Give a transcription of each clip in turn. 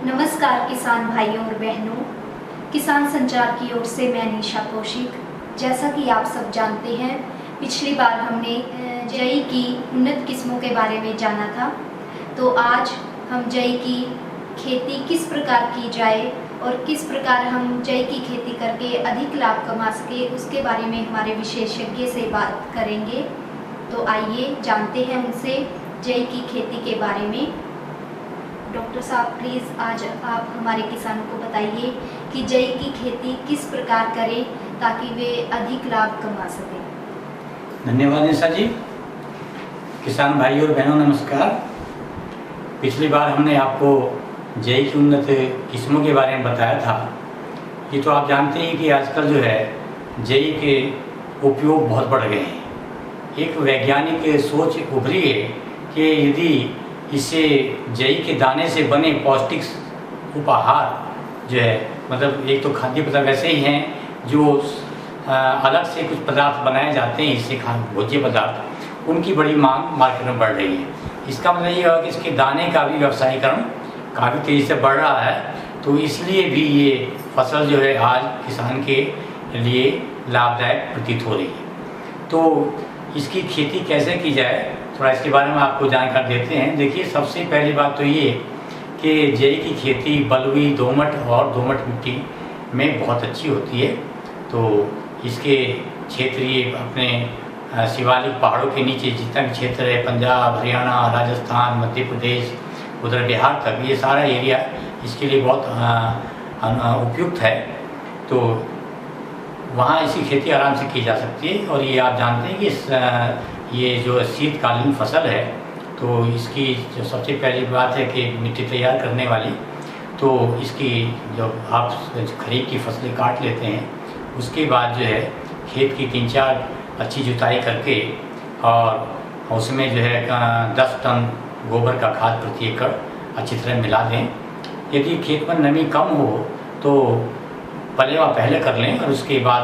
नमस्कार किसान भाइयों और बहनों, किसान संचार की ओर से मैं निशा कौशिक। जैसा कि आप सब जानते हैं, पिछली बार हमने जई की उन्नत किस्मों के बारे में जाना था। तो आज हम जई की खेती किस प्रकार की जाए और किस प्रकार हम जई की खेती करके अधिक लाभ कमा सके, उसके बारे में हमारे विशेषज्ञ से बात करेंगे। तो आइए जानते हैं उनसे जई की खेती के बारे में। डॉक्टर साहब, प्लीज़ आज आप हमारे किसानों को बताइए कि जई की खेती किस प्रकार करें ताकि वे अधिक लाभ कमा सकें। धन्यवाद निशा जी। किसान भाई और बहनों नमस्कार। पिछली बार हमने आपको जई की उन्नत किस्मों के बारे में बताया था। ये तो आप जानते हैं कि आजकल जो है जई के उपयोग बहुत बढ़ गए हैं। एक वैज्ञानिक सोच उभरी है कि यदि इससे जई के दाने से बने पौष्टिक उपहार जो है, मतलब एक तो खाद्य पदार्थ वैसे ही हैं जो अलग से कुछ पदार्थ बनाए जाते हैं इससे भोज्य पदार्थ, उनकी बड़ी मांग मार्केट में बढ़ रही है। इसका मतलब ये हुआ कि इसके दाने का भी व्यवसायीकरण काफ़ी तेज़ी से बढ़ रहा है। तो इसलिए भी ये फसल जो है आज किसान के लिए लाभदायक प्रतीत हो रही है। तो इसकी खेती कैसे की जाए, थोड़ा इसके बारे में आपको जानकारी देते हैं। देखिए, सबसे पहली बात तो ये कि जई की खेती बलुई, दोमट और दोमट मिट्टी में बहुत अच्छी होती है। तो इसके क्षेत्रीय अपने शिवालिक पहाड़ों के नीचे जितना भी क्षेत्र है, पंजाब, हरियाणा, राजस्थान, मध्य प्रदेश, उधर बिहार तक, ये सारा एरिया इसके लिए बहुत उपयुक्त है। तो वहाँ इसकी खेती आराम से की जा सकती है। और ये आप जानते हैं कि ये जो शीतकालीन फसल है, तो इसकी जो सबसे पहली बात है कि मिट्टी तैयार करने वाली, तो इसकी जो आप खरीफ की फसलें काट लेते हैं उसके बाद जो है खेत की 3-4 अच्छी जुताई करके और उसमें जो है 10 टन गोबर का खाद प्रति एकड़ अच्छी तरह मिला दें। यदि खेत में नमी कम हो तो पलेवा पहले कर लें और उसके बाद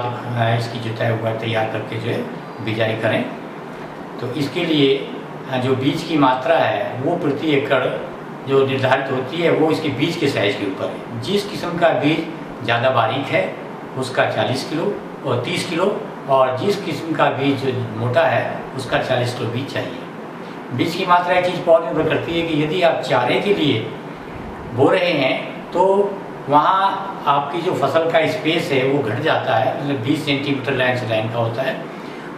इसकी जुताई उगाई तैयार करके जो है बिजाई करें। तो इसके लिए जो बीज की मात्रा है वो प्रति एकड़ जो निर्धारित होती है वो इसके बीज के साइज़ के ऊपर है। जिस किस्म का बीज ज़्यादा बारीक है उसका 40 किलो और 30 किलो, और जिस किस्म का बीज जो मोटा है उसका 40 किलो बीज चाहिए। बीज की मात्रा एक चीज़ बहुत निर्भर करती है कि यदि आप चारे के लिए बो रहे हैं तो वहाँ आपकी जो फसल का स्पेस है वो घट जाता है, मतलब 20 सेंटीमीटर लाइन से लाइन का होता है।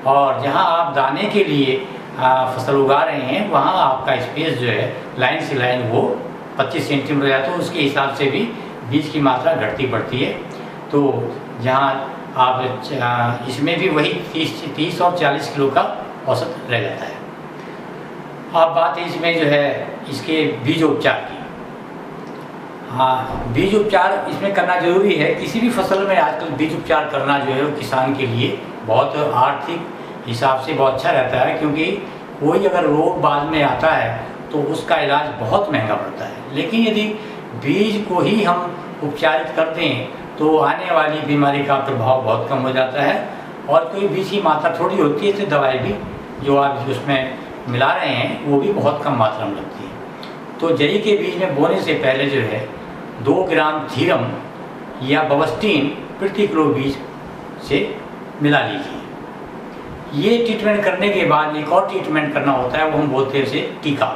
और जहाँ आप दाने के लिए फसल उगा रहे हैं वहाँ आपका स्पेस जो है लाइन से लाइन वो 25 सेंटीमीटर है, तो उसके हिसाब से भी बीज की मात्रा घटती बढ़ती है। तो जहाँ आप इसमें भी वही 30 और 40 किलो का औसत रह जाता है। अब बात है इसमें जो है इसके बीजोपचार की। हाँ, बीज उपचार इसमें करना जरूरी है। किसी भी फसल में आजकल बीज उपचार करना जो है वो किसान के लिए बहुत आर्थिक हिसाब से बहुत अच्छा रहता है, क्योंकि कोई अगर रोग बाद में आता है तो उसका इलाज बहुत महंगा पड़ता है। लेकिन यदि बीज को ही हम उपचारित कर दें तो आने वाली बीमारी का प्रभाव बहुत कम हो जाता है। और कोई बीज की मात्रा थोड़ी होती है तो दवाई भी जो आप उसमें मिला रहे हैं वो भी बहुत कम मात्रा में लगती है। तो जई के बीज में बोने से पहले जो है 2 ग्राम थीरम या बवस्टीन प्रति किलो बीज से मिला लीजिए। ये ट्रीटमेंट करने के बाद एक और ट्रीटमेंट करना होता है, वो हम बोलते हैं उसे टीका।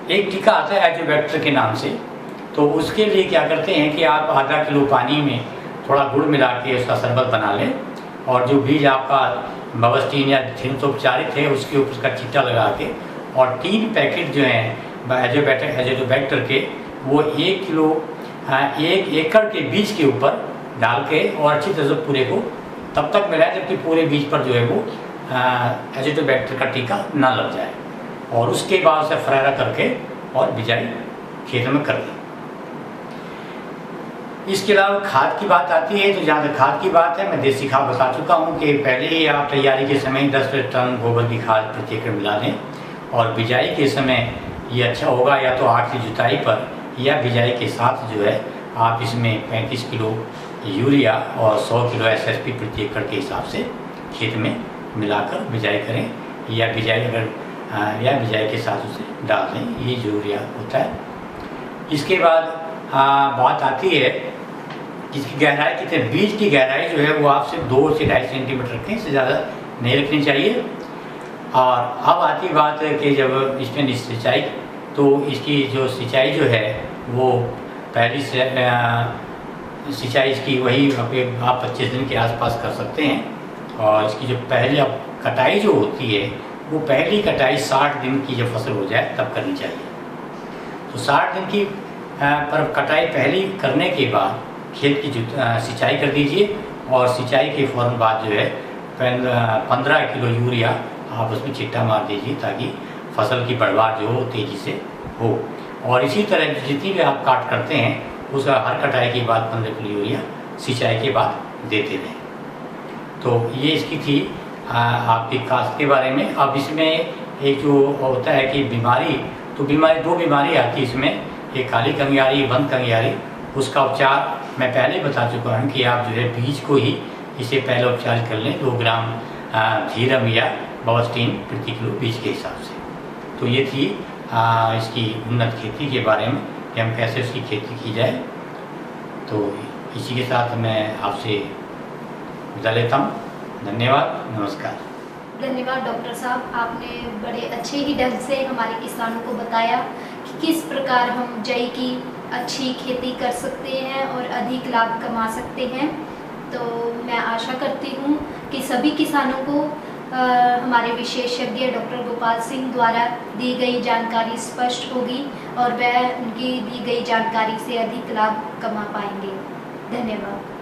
एक टीका आता है एजोबैक्टर के नाम से। तो उसके लिए क्या करते हैं कि आप आधा किलो पानी में थोड़ा गुड़ मिला के उसका शरबत बना लें, और जो बीज आपका बवस्टीन या थीरम से उपचारित है उसके ऊपर उसका चिट्टा लगा के, और 3 पैकेट जो हैं एजोबैक्टर के वो 1 किलो 1 एकड़ के बीज के ऊपर डाल के और अच्छी तरह से पूरे को तब तक मिलाएं जबकि पूरे बीज पर जो है वो एजोबैक्टर का टीका ना लग जाए, और उसके बाद उसे फरारा करके और बिजाई खेत में कर दें। इसके अलावा खाद की बात आती है। तो जहाँ तक खाद की बात है, मैं देसी खाद बता चुका हूँ कि पहले ही आप तैयारी के समय 10 टन गोबर की खाद प्रति एकड़ मिला दें, और बिजाई के समय ये अच्छा होगा या तो 8 की जुताई पर या बिजाई के साथ जो है आप इसमें 35 किलो यूरिया और 100 किलो SSP प्रति एकड़ के हिसाब से खेत में मिलाकर बिजाई करें, या बिजाई के साथ उसे डाल दें, ये यूरिया होता है। इसके बाद बात आती है इसकी गहराई कितने, बीज की गहराई जो है वो आप सिर्फ 2 से 2.5 सेंटीमीटर रखें, इससे ज़्यादा नहीं रखनी चाहिए। और अब आती बात है कि जब इसमें सिंचाई, तो इसकी जो सिंचाई जो है वो पहली से सिंचाई इसकी वही आप 25 दिन के आसपास कर सकते हैं। और इसकी जो पहली अब कटाई जो होती है वो पहली कटाई 60 दिन की जब फसल हो जाए तब करनी चाहिए। तो 60 दिन की पर कटाई पहली करने के बाद खेत की सिंचाई कर दीजिए, और सिंचाई के फ़ौरन बाद जो है 15 किलो यूरिया आप उसमें छिट्टा मार दीजिए, ताकि फसल की बढ़वार जो हो तेज़ी से हो। और इसी तरह जितनी भी आप काट करते हैं उस हर कटाई के बाद 15 किलो यूरिया सिंचाई के बाद देते रहें। तो ये इसकी थी आपकी काश्त के बारे में। अब इसमें एक जो होता है कि बीमारी, तो बीमारी 2 बीमारी आती है इसमें, एक काली कंगियारी, बंद कंगियारी। उसका उपचार मैं पहले बता चुका हूँ कि आप जो है बीज को ही इसे पहले उपचार कर लें 2 ग्राम धीरम या बवस्टीन प्रति किलो बीज के हिसाब से। तो ये थी इसकी उन्नत खेती के बारे में कि हम कैसे उसकी खेती की जाए। तो इसी के साथ मैं आपसे विदा लेता हूँ। धन्यवाद, नमस्कार। धन्यवाद डॉक्टर साहब, आपने बड़े अच्छे ही ढंग से हमारे किसानों को बताया कि किस प्रकार हम जई की अच्छी खेती कर सकते हैं और अधिक लाभ कमा सकते हैं। तो मैं आशा करती हूँ कि सभी किसानों को हमारे विशेषज्ञ डॉक्टर गोपाल सिंह द्वारा दी गई जानकारी स्पष्ट होगी और वह उनकी दी गई जानकारी से अधिक लाभ कमा पाएंगे। धन्यवाद।